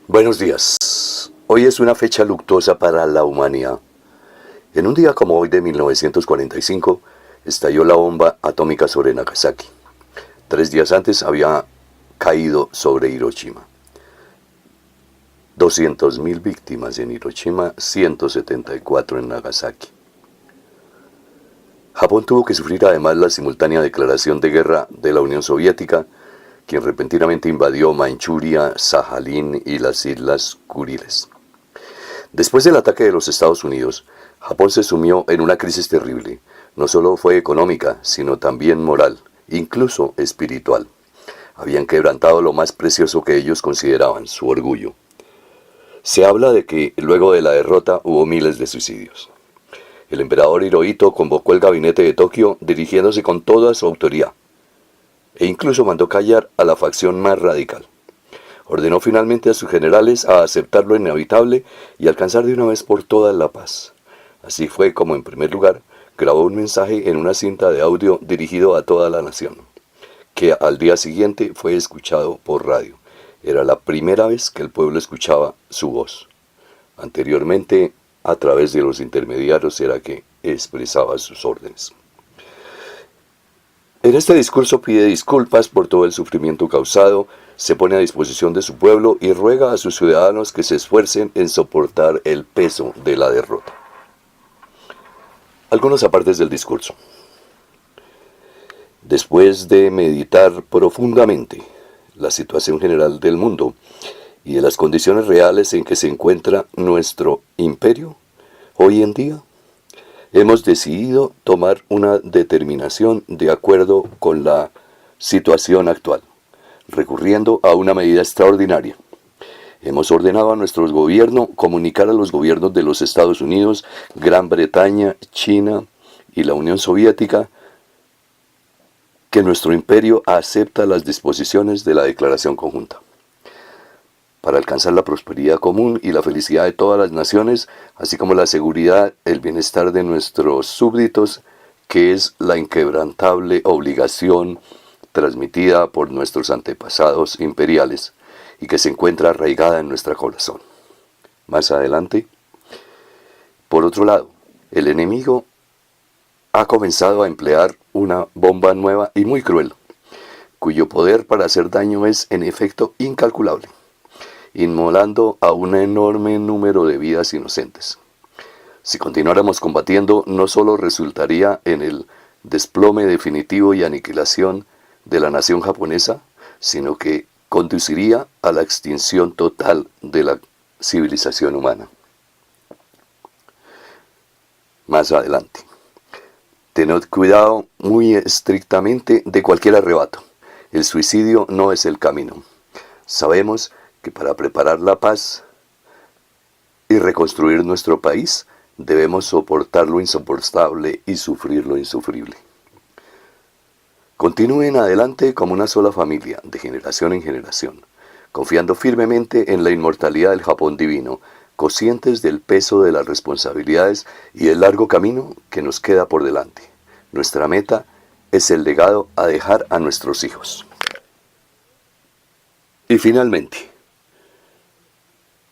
Buenos días. Hoy es una fecha luctuosa para la humanidad. En un día como hoy de 1945, estalló la bomba atómica sobre Nagasaki. 3 días antes había caído sobre Hiroshima. 200.000 víctimas en Hiroshima, 174 en Nagasaki. Japón tuvo que sufrir además la simultánea declaración de guerra de la Unión Soviética, quien repentinamente invadió Manchuria, Sajalín y las Islas Kuriles. Después del ataque de los Estados Unidos, Japón se sumió en una crisis terrible. No solo fue económica, sino también moral, incluso espiritual. Habían quebrantado lo más precioso que ellos consideraban, su orgullo. Se habla de que luego de la derrota hubo miles de suicidios. El emperador Hirohito convocó el gabinete de Tokio dirigiéndose con toda su autoridad, e incluso mandó callar a la facción más radical. Ordenó finalmente a sus generales a aceptar lo inevitable y alcanzar de una vez por todas la paz. Así fue como, en primer lugar, grabó un mensaje en una cinta de audio dirigido a toda la nación, que al día siguiente fue escuchado por radio. Era la primera vez que el pueblo escuchaba su voz. Anteriormente, a través de los intermediarios era que expresaba sus órdenes. En este discurso pide disculpas por todo el sufrimiento causado, se pone a disposición de su pueblo y ruega a sus ciudadanos que se esfuercen en soportar el peso de la derrota. Algunos apartes del discurso. Después de meditar profundamente la situación general del mundo y de las condiciones reales en que se encuentra nuestro imperio hoy en día, hemos decidido tomar una determinación de acuerdo con la situación actual, recurriendo a una medida extraordinaria. Hemos ordenado a nuestro gobierno comunicar a los gobiernos de los Estados Unidos, Gran Bretaña, China y la Unión Soviética que nuestro imperio acepta las disposiciones de la declaración conjunta. Para alcanzar la prosperidad común y la felicidad de todas las naciones, así como la seguridad, el bienestar de nuestros súbditos, que es la inquebrantable obligación transmitida por nuestros antepasados imperiales y que se encuentra arraigada en nuestro corazón. Más adelante, por otro lado, el enemigo ha comenzado a emplear una bomba nueva y muy cruel, cuyo poder para hacer daño es en efecto incalculable, inmolando a un enorme número de vidas inocentes. Si continuáramos combatiendo, no solo resultaría en el desplome definitivo y aniquilación de la nación japonesa, sino que conduciría a la extinción total de la civilización humana. Más adelante. Tened cuidado muy estrictamente de cualquier arrebato. El suicidio no es el camino. Sabemos que para preparar la paz y reconstruir nuestro país, debemos soportar lo insoportable y sufrir lo insufrible. Continúen adelante como una sola familia, de generación en generación, confiando firmemente en la inmortalidad del Japón divino, conscientes del peso de las responsabilidades y el largo camino que nos queda por delante. Nuestra meta es el legado a dejar a nuestros hijos. Y finalmente,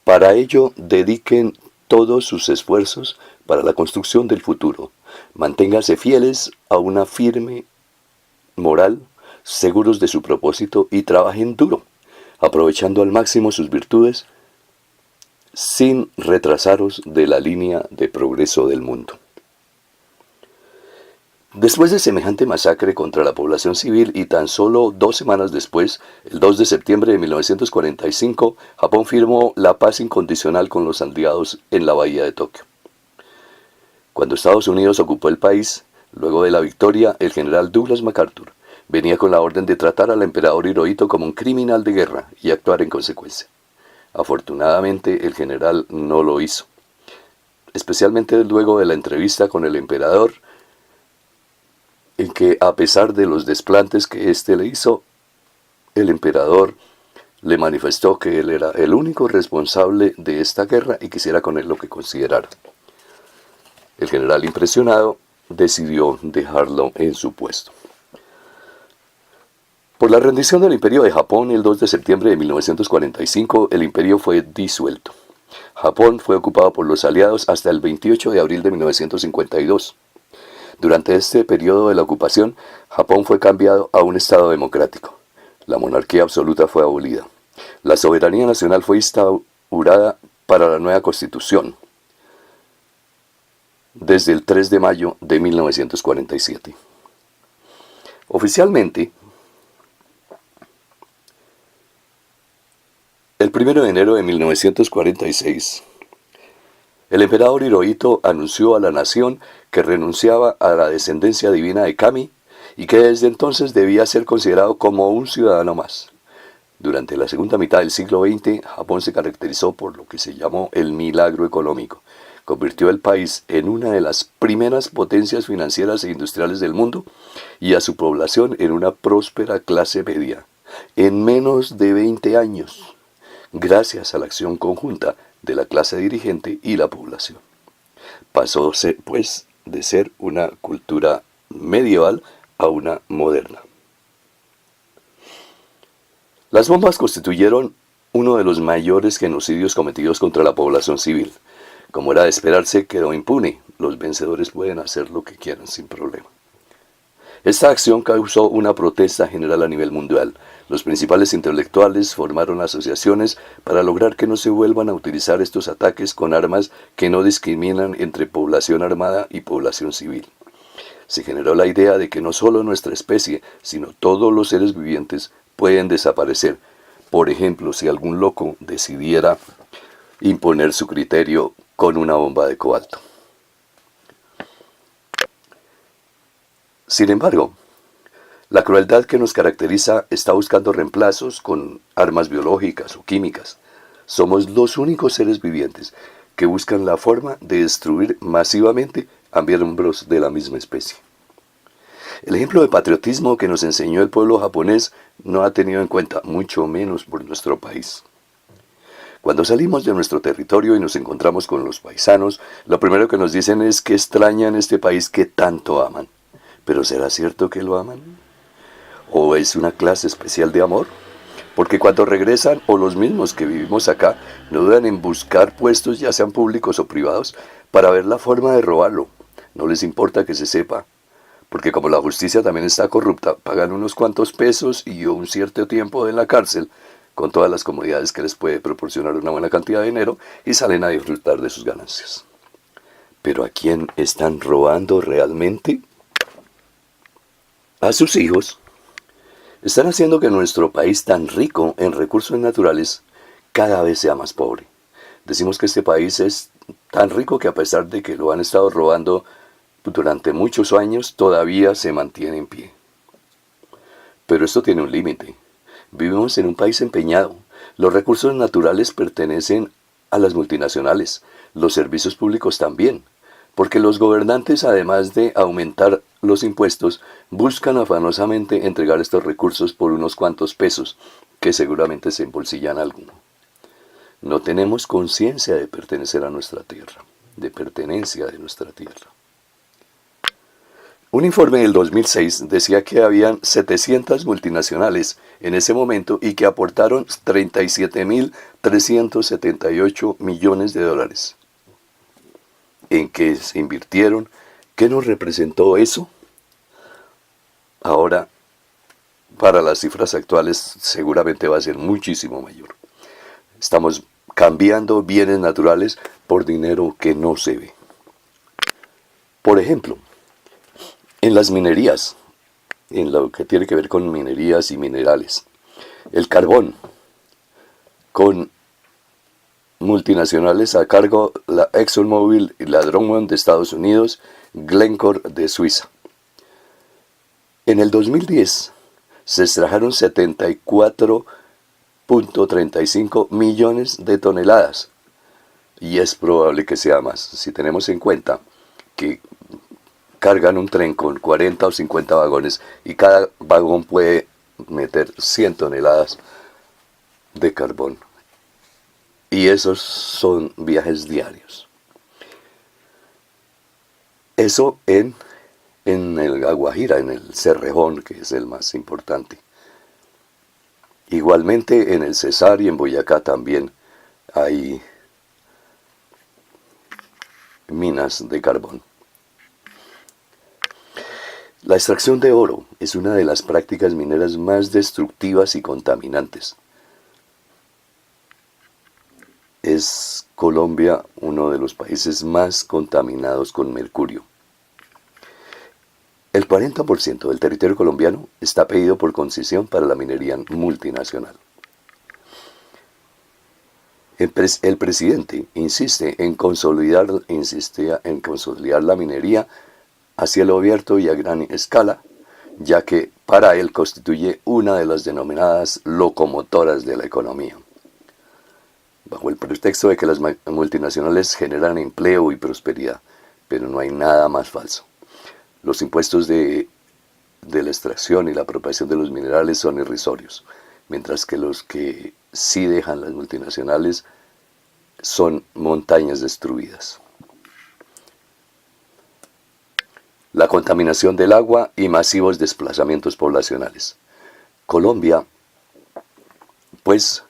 para ello dediquen todos sus esfuerzos para la construcción del futuro. Manténganse fieles a una firme moral, seguros de su propósito y trabajen duro, aprovechando al máximo sus virtudes, sin retrasaros de la línea de progreso del mundo. Después de semejante masacre contra la población civil y tan solo 2 semanas después, el 2 de septiembre de 1945, Japón firmó la paz incondicional con los aliados en la bahía de Tokio. Cuando Estados Unidos ocupó el país, luego de la victoria, el general Douglas MacArthur venía con la orden de tratar al emperador Hirohito como un criminal de guerra y actuar en consecuencia. Afortunadamente, el general no lo hizo, especialmente luego de la entrevista con el emperador, en que, a pesar de los desplantes que éste le hizo, el emperador le manifestó que él era el único responsable de esta guerra y quisiera con él lo que considerara. El general, impresionado, decidió dejarlo en su puesto. Por la rendición del Imperio de Japón el 2 de septiembre de 1945, el imperio fue disuelto. Japón fue ocupado por los aliados hasta el 28 de abril de 1952. Durante este periodo de la ocupación, Japón fue cambiado a un estado democrático. La monarquía absoluta fue abolida. La soberanía nacional fue instaurada para la nueva constitución desde el 3 de mayo de 1947. Oficialmente, el 1 de enero de 1946, el emperador Hirohito anunció a la nación que renunciaba a la descendencia divina de Kami y que desde entonces debía ser considerado como un ciudadano más. Durante la segunda mitad del siglo XX, Japón se caracterizó por lo que se llamó el milagro económico. Convirtió el país en una de las primeras potencias financieras e industriales del mundo y a su población en una próspera clase media, en menos de 20 años, gracias a la acción conjunta de la clase dirigente y la población. Pasó, pues, de ser una cultura medieval a una moderna. Las bombas constituyeron uno de los mayores genocidios cometidos contra la población civil. Como era de esperarse, quedó impune. Los vencedores pueden hacer lo que quieran sin problema. Esta acción causó una protesta general a nivel mundial. Los principales intelectuales formaron asociaciones para lograr que no se vuelvan a utilizar estos ataques con armas que no discriminan entre población armada y población civil. Se generó la idea de que no solo nuestra especie, sino todos los seres vivientes pueden desaparecer. Por ejemplo, si algún loco decidiera imponer su criterio con una bomba de cobalto. Sin embargo, la crueldad que nos caracteriza está buscando reemplazos con armas biológicas o químicas. Somos los únicos seres vivientes que buscan la forma de destruir masivamente a miembros de la misma especie. El ejemplo de patriotismo que nos enseñó el pueblo japonés no ha tenido en cuenta, mucho menos por nuestro país. Cuando salimos de nuestro territorio y nos encontramos con los paisanos, lo primero que nos dicen es que extrañan este país que tanto aman. ¿Pero será cierto que lo aman? ¿O es una clase especial de amor? Porque cuando regresan, o los mismos que vivimos acá, no dudan en buscar puestos, ya sean públicos o privados, para ver la forma de robarlo. No les importa que se sepa. Porque como la justicia también está corrupta, pagan unos cuantos pesos y un cierto tiempo en la cárcel, con todas las comodidades que les puede proporcionar una buena cantidad de dinero, y salen a disfrutar de sus ganancias. ¿Pero a quién están robando realmente? A sus hijos. Están haciendo que nuestro país tan rico en recursos naturales cada vez sea más pobre. Decimos que este país es tan rico que a pesar de que lo han estado robando durante muchos años, todavía se mantiene en pie. Pero esto tiene un límite. Vivimos en un país empeñado. Los recursos naturales pertenecen a las multinacionales, los servicios públicos también, porque los gobernantes, además de aumentar los impuestos, buscan afanosamente entregar estos recursos por unos cuantos pesos, que seguramente se embolsillan alguno. No tenemos conciencia de pertenecer a nuestra tierra, de pertenencia de nuestra tierra. Un informe del 2006 decía que habían 700 multinacionales en ese momento y que aportaron 37.378 millones de dólares. ¿En qué se invirtieron? ¿Qué nos representó eso? Ahora, para las cifras actuales, seguramente va a ser muchísimo mayor. Estamos cambiando bienes naturales por dinero que no se ve. Por ejemplo, en las minerías, en lo que tiene que ver con minerías y minerales, el carbón, con multinacionales a cargo, la ExxonMobil y la Drummond de Estados Unidos, Glencore de Suiza. En el 2010 se extrajeron 74.35 millones de toneladas y es probable que sea más, si tenemos en cuenta que cargan un tren con 40 o 50 vagones y cada vagón puede meter 100 toneladas de carbón. Y esos son viajes diarios. Eso en el La Guajira, en el Cerrejón, que es el más importante. Igualmente en el Cesar y en Boyacá también hay minas de carbón. La extracción de oro es una de las prácticas mineras más destructivas y contaminantes. Es Colombia uno de los países más contaminados con mercurio. El 40% del territorio colombiano está pedido por concesión para la minería multinacional. El presidente insistía en consolidar la minería a cielo abierto y a gran escala, ya que para él constituye una de las denominadas locomotoras de la economía. Bajo el pretexto de que las multinacionales generan empleo y prosperidad, pero no hay nada más falso. Los impuestos de la extracción y la apropiación de los minerales son irrisorios, mientras que los que sí dejan las multinacionales son montañas destruidas. La contaminación del agua y masivos desplazamientos poblacionales. Colombia, pues,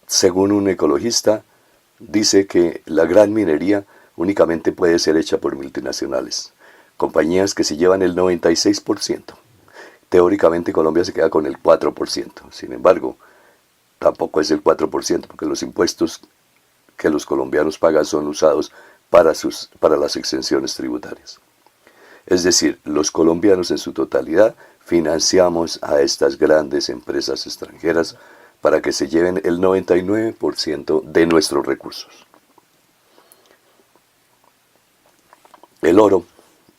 según un ecologista, dice que la gran minería únicamente puede ser hecha por multinacionales, compañías que se llevan el 96%. Teóricamente Colombia se queda con el 4%. Sin embargo, tampoco es el 4%, porque los impuestos que los colombianos pagan son usados para las exenciones tributarias. Es decir, los colombianos en su totalidad financiamos a estas grandes empresas extranjeras para que se lleven el 99% de nuestros recursos. El oro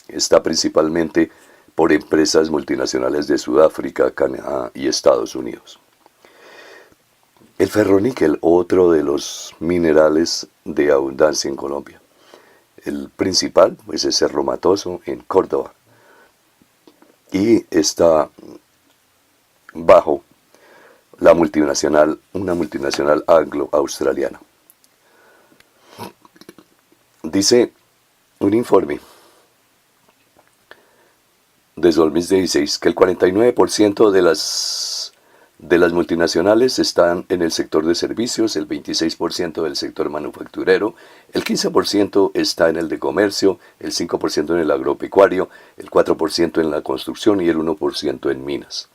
está principalmente por empresas multinacionales de Sudáfrica, Canadá y Estados Unidos. El ferroníquel, otro de los minerales de abundancia en Colombia. El principal, pues, es Cerro Matoso, en Córdoba. Y está bajo una multinacional anglo-australiana. Dice un informe de 2016 que el 49% de las multinacionales están en el sector de servicios, el 26% del sector manufacturero, el 15% está en el de comercio, el 5% en el agropecuario, el 4% en la construcción y el 1% en minas.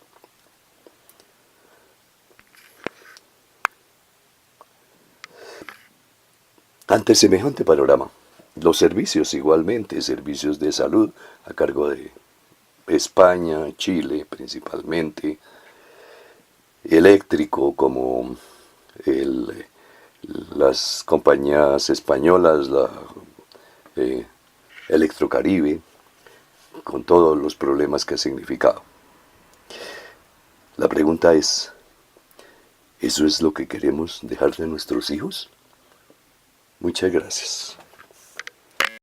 Ante semejante panorama, los servicios igualmente, servicios de salud a cargo de España, Chile principalmente, eléctrico como las compañías españolas, la Electrocaribe, con todos los problemas que ha significado. La pregunta es, ¿eso es lo que queremos dejarle a nuestros hijos? Muchas gracias.